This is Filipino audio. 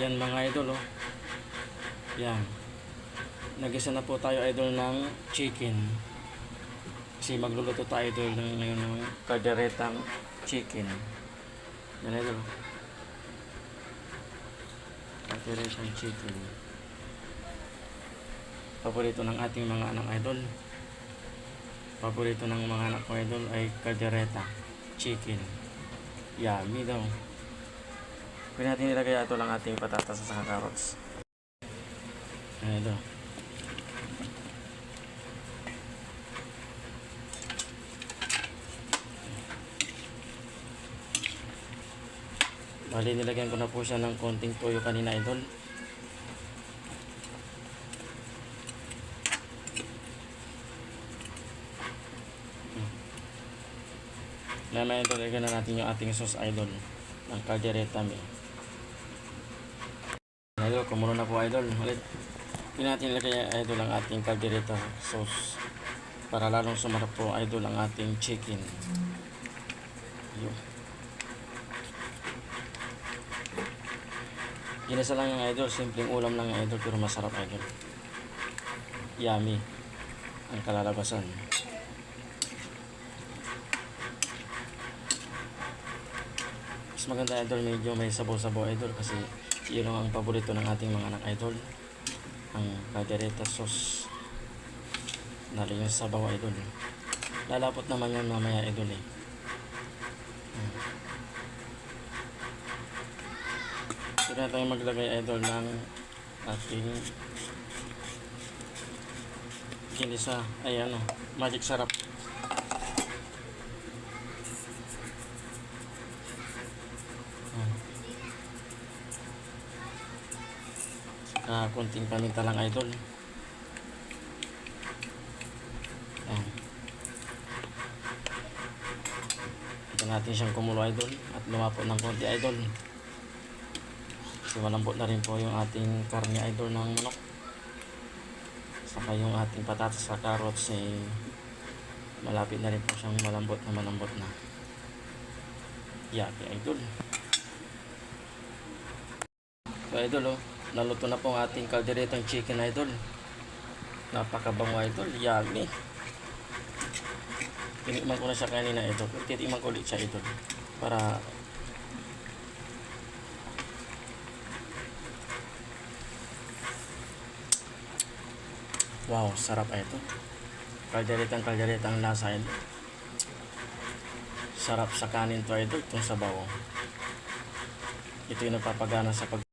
Yan mga idol, oh. Yan. Nagisa na po tayo idol ng chicken. Kasi magluluto tayo idol ngayon ng kalderetang chicken. Yan idol, oh. Kalderetang chicken. Paborito ng ating mga anak idol. Paborito ng mga anak ko idol ay kaldereta chicken. Yummy daw. Pwede natin ilagay ito lang ating patatas sa carrots. Ayan ito. Bali, nilagyan ko na po siya ng konting toyo kanina idol. Ngayon idol, lagyan na natin yung ating sauce idol ng kaldereta me. Idol, kumulo na po idol. Ulit, hindi natin ilagay idol ang ating kaldereta sauce para lalong sumarap po idol ang ating chicken. Yun. Ginisa lang yung idol, simpleng ulam lang yung idol pero masarap idol. Yummy ang kalalabasan. Mas maganda idol, medyo may sabaw-sabaw idol kasi yun ang paborito ng ating mga anak idol, ang kaldereta sauce lalo yung sabaw idol. Lalapot naman yan mamaya idol eh. Ito na tayo maglagay idol ng ating ginisa ay ano, magic sarap. Konting paminta lang idol. Ayan. Ito natin siyang kumulo idol at lumapot ng konti idol. So malambot na rin po yung ating karne idol ng manok. Saka yung ating patatas sa carrots eh, malapit na rin po siyang malambot na. Yaki idol. So idol, oh, naluto na po ang ating kalderetang chicken idol. Napakabango idol, yummy. Tinikman ko na siya kanina idol. Titikman ko ulit siya idol para wow, sarap ito. Kalderetang lasa idol. Sarap sa kanin to idol, itong sabaw. Ito yung napapagana sa